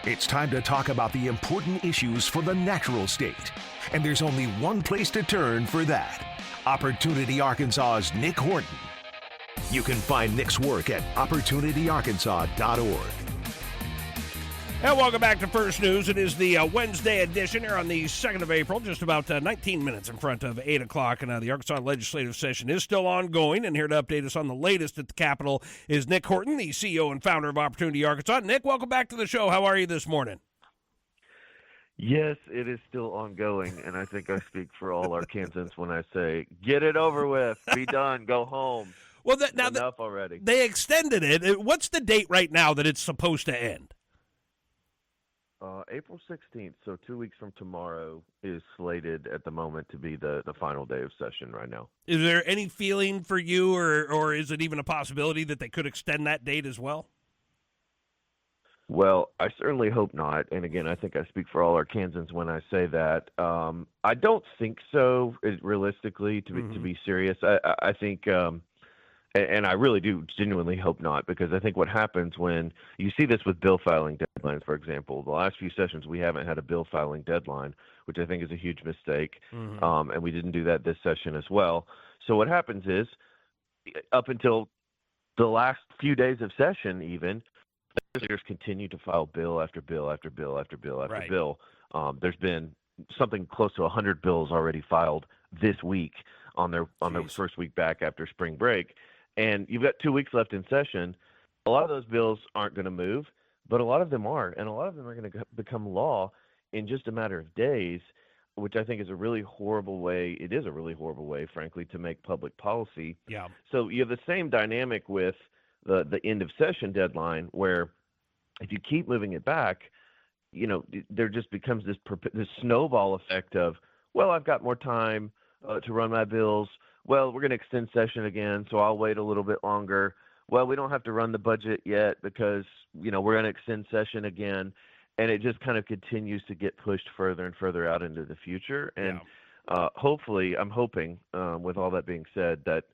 It's time to talk about the important issues for the natural state. And there's only one place to turn for that. Opportunity Arkansas's Nic Horton. You can find Nic's work at opportunityarkansas.org. And welcome back to First News. It is the Wednesday edition here on the 2nd of April, just about 19 minutes in front of 8 o'clock. And the Arkansas legislative session is still ongoing. And here to update us on the latest at the Capitol is Nic Horton, the CEO and founder of Opportunity Arkansas. Nic, welcome back to the show. How are you this morning? Yes, it is still ongoing, and I think I speak for all Arkansans when I say, get it over with, be done, go home. Well, enough already. They extended it. What's the date right now that it's supposed to end? April 16th, so 2 weeks from tomorrow, is slated at the moment to be the final day of session right now. Is there any feeling for you, or is it even a possibility that they could extend that date as well? Well, I certainly hope not. And again, I think I speak for all Arkansans when I say that. I don't think so, realistically, to be serious. I think, and I really do genuinely hope not, because I think what happens when you see this with bill filing deadlines, for example, the last few sessions we haven't had a bill filing deadline, which I think is a huge mistake. And we didn't do that this session as well. So what happens is, up until the last few days of session even, legislators continue to file bill after bill after bill after bill after bill. There's been something close to 100 bills already filed this week on their first week back after spring break. And you've got 2 weeks left in session. A lot of those bills aren't going to move, but a lot of them are. And a lot of them are going to become law in just a matter of days, which I think is a really horrible way. It is a really horrible way, frankly, to make public policy. Yeah. So you have the same dynamic with the end of session deadline, where if you keep moving it back, there just becomes this snowball effect of, well, I've got more time to run my bills. Well, we're going to extend session again, so I'll wait a little bit longer. Well, we don't have to run the budget yet because, we're going to extend session again. And it just kind of continues to get pushed further and further out into the future. And hopefully, I'm hoping, with all that being said, that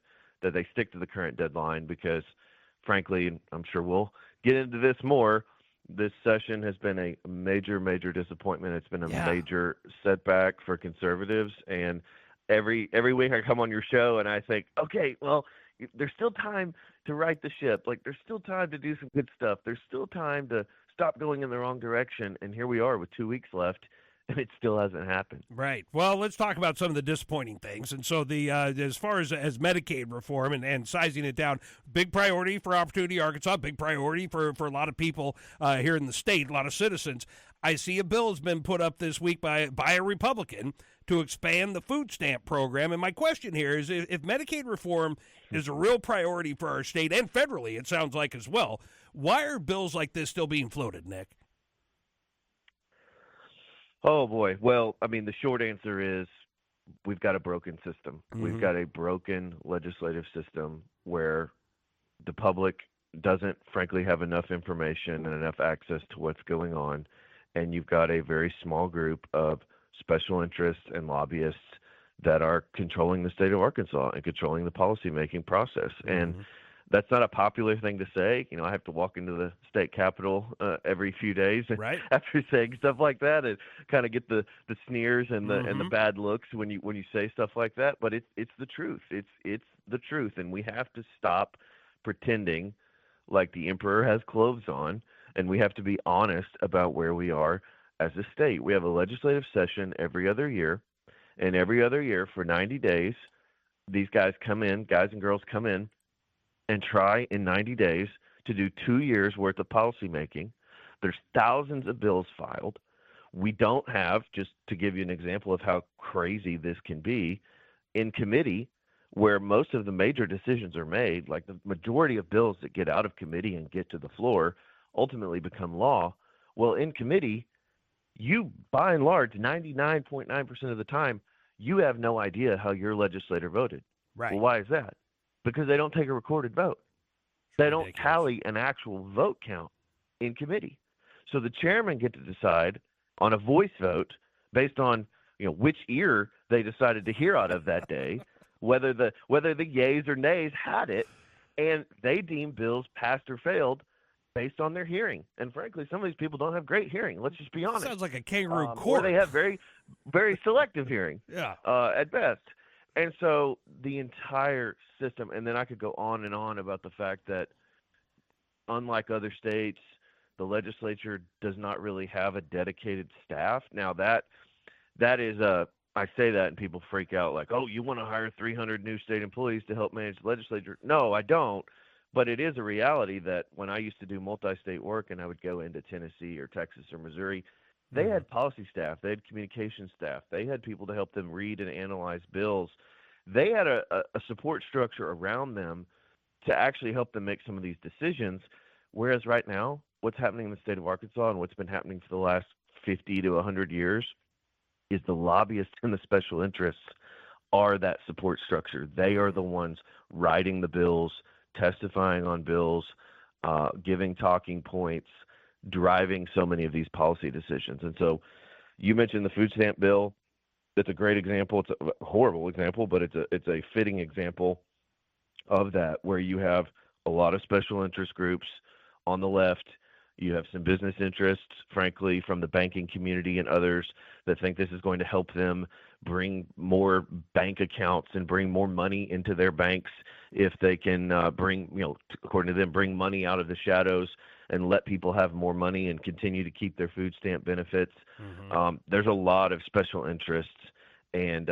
they stick to the current deadline, because frankly, I'm sure we'll get into this more, this session has been a major, major disappointment. It's been a major setback for conservatives. And every week I come on your show and I think, okay, well, there's still time to right the ship. Like, there's still time to do some good stuff. There's still time to stop going in the wrong direction. And here we are with 2 weeks left, and it still hasn't happened. Right. Well, let's talk about some of the disappointing things. And so as far as Medicaid reform and sizing it down, big priority for Opportunity Arkansas, big priority for a lot of people here in the state, a lot of citizens. I see a bill has been put up this week by a Republican to expand the food stamp program. And my question here is, if Medicaid reform is a real priority for our state and federally, it sounds like as well, why are bills like this still being floated, Nic? Oh, boy. Well, I mean, the short answer is we've got a broken system. We've got a broken legislative system where the public doesn't, frankly, have enough information and enough access to what's going on. And you've got a very small group of special interests and lobbyists that are controlling the state of Arkansas and controlling the policymaking process. And that's not a popular thing to say. I have to walk into the state capitol every few days after saying stuff like that, and kind of get the sneers and the bad looks when you say stuff like that. But it's the truth. It's the truth, and we have to stop pretending like the emperor has clothes on, and we have to be honest about where we are as a state. We have a legislative session every other year, and every other year for 90 days, these guys and girls come in and try in 90 days to do 2 years worth of policymaking. There's thousands of bills filed. We don't have, just to give you an example of how crazy this can be, in committee, where most of the major decisions are made, like the majority of bills that get out of committee and get to the floor ultimately become law. Well, in committee, you, by and large, 99.9% of the time, you have no idea how your legislator voted. Right. Well, why is that? Because they don't take a recorded vote. They don't tally an actual vote count in committee. So the chairman get to decide on a voice vote based on which ear they decided to hear out of that day, whether the yays or nays had it, and they deem bills passed or failed based on their hearing. And frankly, some of these people don't have great hearing. Let's just be honest. Sounds like a kangaroo Or court. they have very, very selective hearing Yeah. at best. And so the entire system, and then I could go on and on about the fact that unlike other states, the legislature does not really have a dedicated staff. Now that is I say that and people freak out like, oh, you want to hire 300 new state employees to help manage the legislature? No, I don't. But it is a reality that when I used to do multi-state work and I would go into Tennessee or Texas or Missouri, they had policy staff, they had communication staff, they had people to help them read and analyze bills. They had a support structure around them to actually help them make some of these decisions. Whereas right now, what's happening in the state of Arkansas and what's been happening for the last 50 to 100 years is the lobbyists and the special interests are that support structure. They are the ones writing the bills, testifying on bills, giving talking points, driving so many of these policy decisions. And so you mentioned the food stamp bill. That's a great example. It's a horrible example, but it's a fitting example of that, where you have a lot of special interest groups on the left. You have some business interests, frankly, from the banking community and others that think this is going to help them bring more bank accounts and bring more money into their banks if they can bring, according to them, bring money out of the shadows and let people have more money and continue to keep their food stamp benefits. There's a lot of special interests and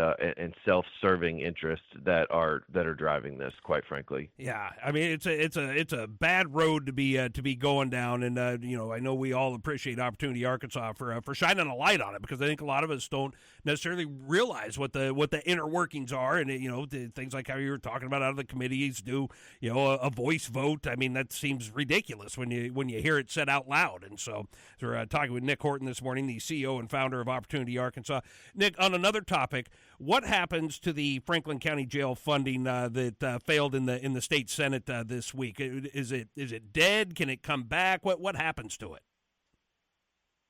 self-serving interests that are driving this, quite frankly. Yeah, I mean it's a bad road to be going down, and I know we all appreciate Opportunity Arkansas for shining a light on it, because I think a lot of us don't necessarily realize what the inner workings are, and things like how you were talking about out of the committees do a voice vote. I mean, that seems ridiculous when you hear it said out loud. And so we're talking with Nic Horton this morning, the CEO and founder of Opportunity Arkansas. Nick, on another topic, what happens to the Franklin County Jail funding that failed in the state Senate this week? Is it dead? Can it come back? What happens to it?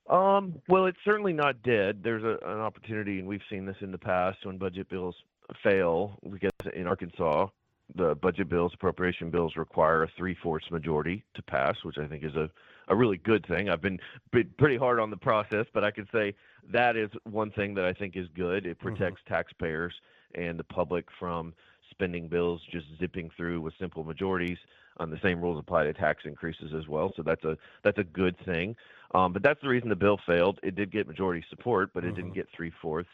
Well, it's certainly not dead. There's an opportunity, and we've seen this in the past when budget bills fail. Because in Arkansas, the budget bills, appropriation bills require a 3/4 majority to pass, which I think is a really good thing. I've been pretty hard on the process, but I could say that is one thing that I think is good. It protects taxpayers and the public from spending bills just zipping through with simple majorities. The same rules apply to tax increases as well, so that's a good thing. But that's the reason the bill failed. It did get majority support, but it didn't get 3/4.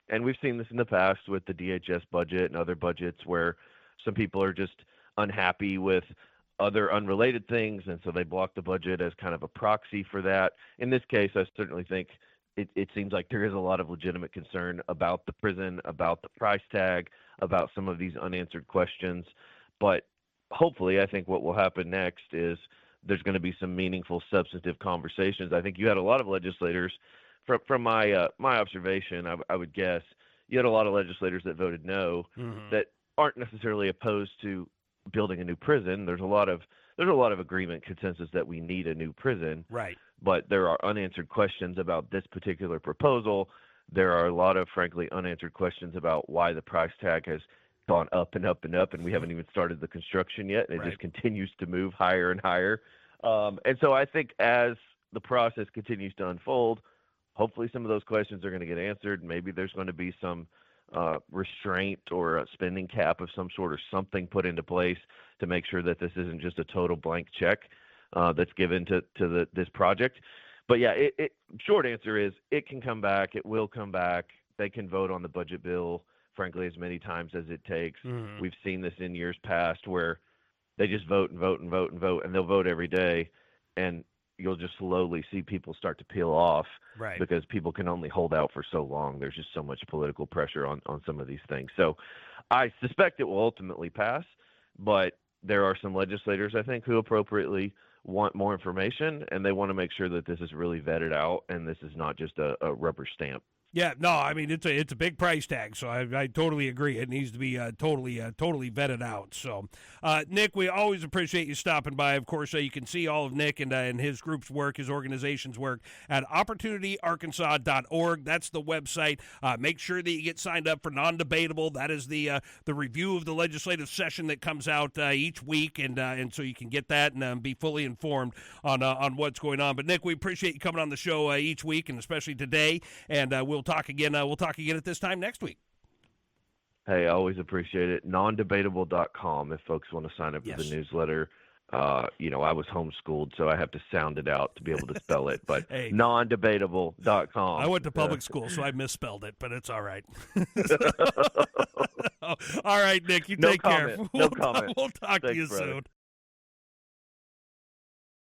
And we've seen this in the past with the DHS budget and other budgets where some people are just unhappy with other unrelated things, and so they block the budget as kind of a proxy for that. In this case, I certainly think it seems like there is a lot of legitimate concern about the prison, about the price tag, about some of these unanswered questions. But hopefully, I think what will happen next is there's going to be some meaningful, substantive conversations. I think you had a lot of legislators, from my observation, I would guess, you had a lot of legislators that voted no that aren't necessarily opposed to building a new prison. There's a lot of agreement, consensus that we need a new prison. Right. But there are unanswered questions about this particular proposal. There are a lot of, frankly, unanswered questions about why the price tag has gone up and up and up, and we haven't even started the construction yet, and it just continues to move higher and higher. And so I think as the process continues to unfold, hopefully some of those questions are going to get answered. Maybe there's going to be some restraint or a spending cap of some sort or something put into place to make sure that this isn't just a total blank check that's given to this project. But yeah, short answer is it can come back. It will come back. They can vote on the budget bill, frankly, as many times as it takes. We've seen this in years past where they just vote and vote and vote and vote, and they'll vote every day, and you'll just slowly see people start to peel off because people can only hold out for so long. There's just so much political pressure on some of these things. So I suspect it will ultimately pass, but there are some legislators, I think, who appropriately want more information, and they want to make sure that this is really vetted out and this is not just a rubber stamp. Yeah, no, I mean it's a big price tag, so I totally agree. It needs to be totally vetted out. So, Nick, we always appreciate you stopping by. Of course, you can see all of Nick and his group's work, his organization's work at opportunityarkansas.org. That's the website. Make sure that you get signed up for Non-Debatable. That is the review of the legislative session that comes out each week, and so you can get that and be fully informed on what's going on. But Nick, we appreciate you coming on the show each week, and especially today. And we'll talk again. We'll talk again at this time next week. Hey, I always appreciate it. Nondebatable.com if folks want to sign up for the newsletter. I was homeschooled, so I have to sound it out to be able to spell it. But hey, nondebatable.com. I went to public school, so I misspelled it, but it's all right. All right, Nick, you take care. No comment. We'll talk to you brother. soon.